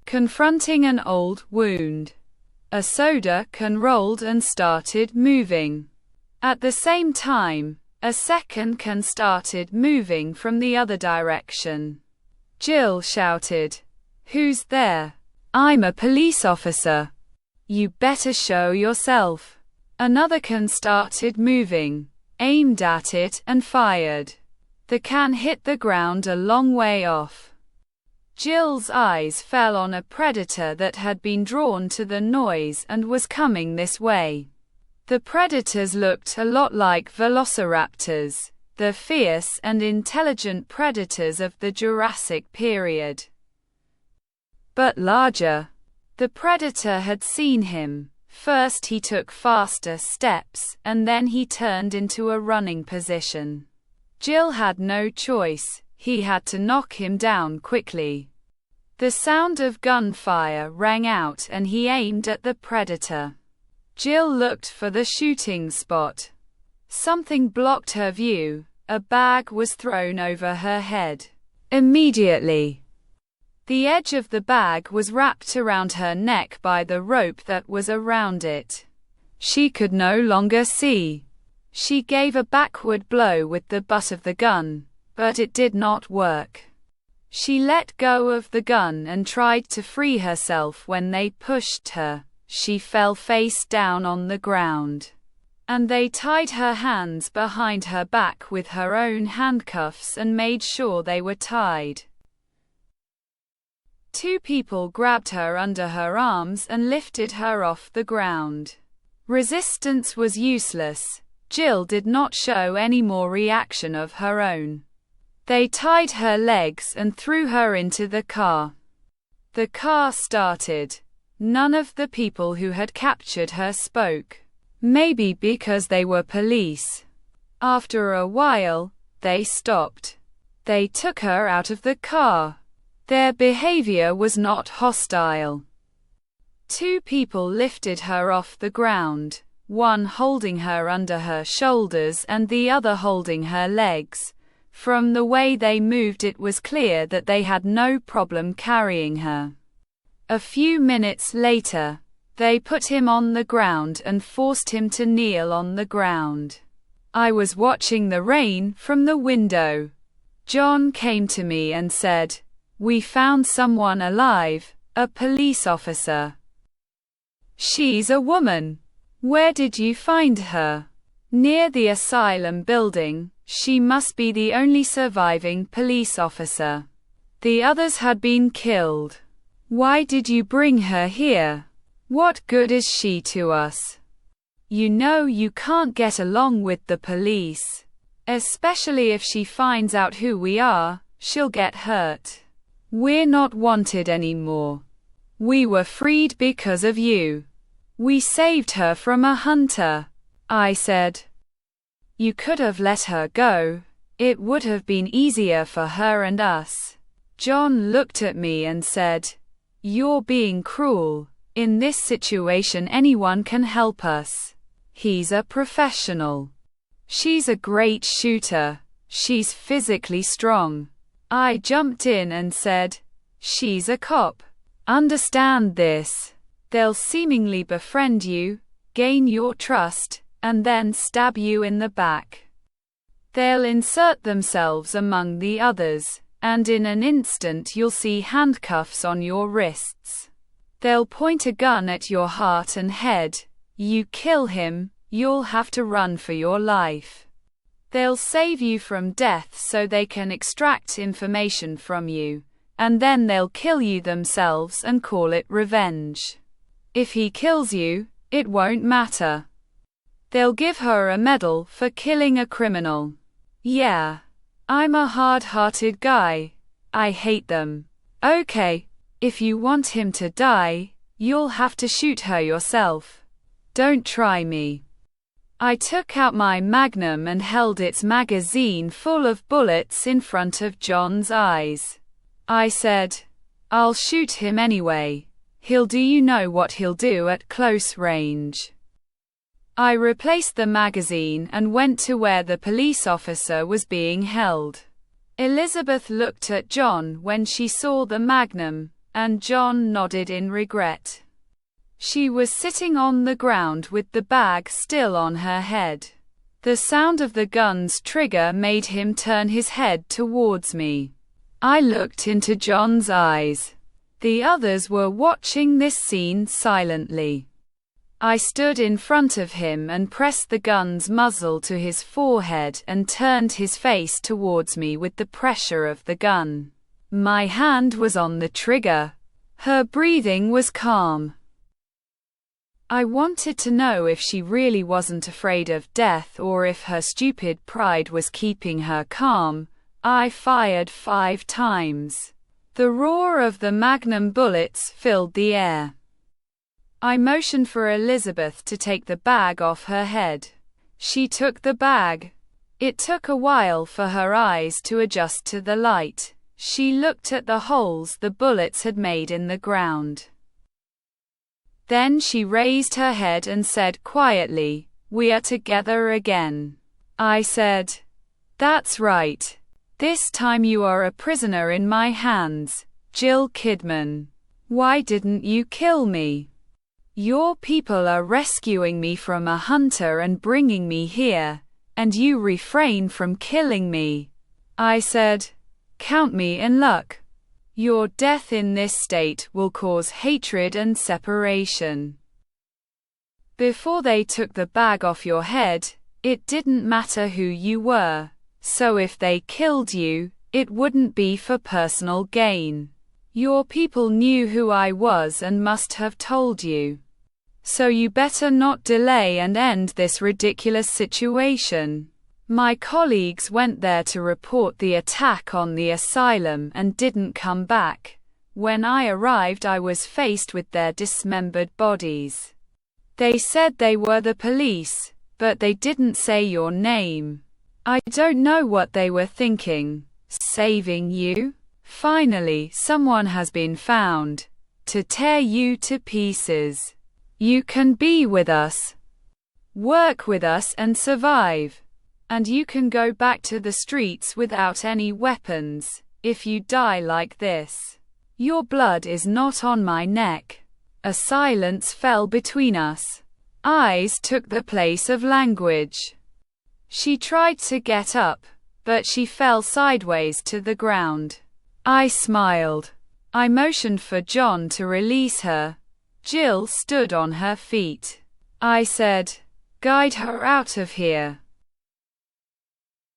confronting an old wound. A soda can rolled and started moving. At the same time, a second can started moving from the other direction. Jill shouted, "Who's there?" "I'm a police officer." "You better show yourself." Another can started moving, aimed at it and fired. The can hit the ground a long way off. Jill's eyes fell on a predator that had been drawn to the noise and was coming this way. The predators looked a lot like velociraptors, the fierce and intelligent predators of the Jurassic period, but larger. The predator had seen him. First he took faster steps, and then he turned into a running position. Jill had no choice. He had to knock him down quickly. The sound of gunfire rang out and he aimed at the predator. Jill looked for the shooting spot. Something blocked her view. A bag was thrown over her head. Immediately, the edge of the bag was wrapped around her neck by the rope that was around it. She could no longer see. She gave a backward blow with the butt of the gun, but it did not work. She let go of the gun and tried to free herself. When they pushed her, she fell face down on the ground, and they tied her hands behind her back with her own handcuffs and made sure they were tied. Two people grabbed her under her arms and lifted her off the ground. Resistance was useless. Jill did not show any more reaction of her own. They tied her legs and threw her into the car. The car started. None of the people who had captured her spoke. Maybe because they were police. After a while, they stopped. They took her out of the car. Their behavior was not hostile. Two people lifted her off the ground, one holding her under her shoulders and the other holding her legs. From the way they moved, it was clear that they had no problem carrying her. A few minutes later, they put him on the ground and forced him to kneel on the ground. I was watching the rain from the window. John came to me and said, "We found someone alive, a police officer." "She's a woman. Where did you find her?" "Near the asylum building. She must be the only surviving police officer. The others had been killed." "Why did you bring her here? What good is she to us?" "You know you can't get along with the police. Especially if she finds out who we are, she'll get hurt. We're not wanted anymore. We were freed because of you. We saved her from a hunter." I said, "You could have let her go. It would have been easier for her and us." John looked at me and said, "You're being cruel. In this situation anyone can help us. He's a professional. She's a great shooter. She's physically strong." I jumped in and said, "She's a cop. Understand this. They'll seemingly befriend you, gain your trust, and then stab you in the back. They'll insert themselves among the others, and in an instant you'll see handcuffs on your wrists. They'll point a gun at your heart and head. You kill him, you'll have to run for your life. They'll save you from death so they can extract information from you, and then they'll kill you themselves and call it revenge. If he kills you, it won't matter. They'll give her a medal for killing a criminal." "Yeah. I'm a hard-hearted guy. I hate them." "Okay. If you want him to die, you'll have to shoot her yourself. Don't try me." I took out my Magnum and held its magazine full of bullets in front of John's eyes. I said, "I'll shoot him anyway. He'll do you know what he'll do at close range." I replaced the magazine and went to where the police officer was being held. Elizabeth looked at John when she saw the Magnum, and John nodded in regret. She was sitting on the ground with the bag still on her head. The sound of the gun's trigger made him turn his head towards me. I looked into John's eyes. The others were watching this scene silently. I stood in front of him and pressed the gun's muzzle to his forehead and turned his face towards me with the pressure of the gun. My hand was on the trigger. Her breathing was calm. I wanted to know if she really wasn't afraid of death or if her stupid pride was keeping her calm. I fired 5 times. The roar of the magnum bullets filled the air. I motioned for Elizabeth to take the bag off her head. She took the bag. It took a while for her eyes to adjust to the light. She looked at the holes the bullets had made in the ground. Then she raised her head and said quietly, "We are together again." I said, "That's right. This time you are a prisoner in my hands, Jill Kidman. Why didn't you kill me? Your people are rescuing me from a hunter and bringing me here, and you refrain from killing me." I said, "Count me in luck. Your death in this state will cause hatred and separation. Before they took the bag off your head, it didn't matter who you were. So if they killed you, it wouldn't be for personal gain. Your people knew who I was and must have told you. So you better not delay and end this ridiculous situation." My colleagues went there to report the attack on the asylum and didn't come back. When I arrived, I was faced with their dismembered bodies. They said they were the police, but they didn't say your name. I don't know what they were thinking. Saving you? Finally, someone has been found to tear you to pieces. You can be with us, work with us and survive. And you can go back to the streets without any weapons, if you die like this. Your blood is not on my neck. A silence fell between us. Eyes took the place of language. She tried to get up, but she fell sideways to the ground. I smiled. I motioned for John to release her. Jill stood on her feet. I said, "Guide her out of here."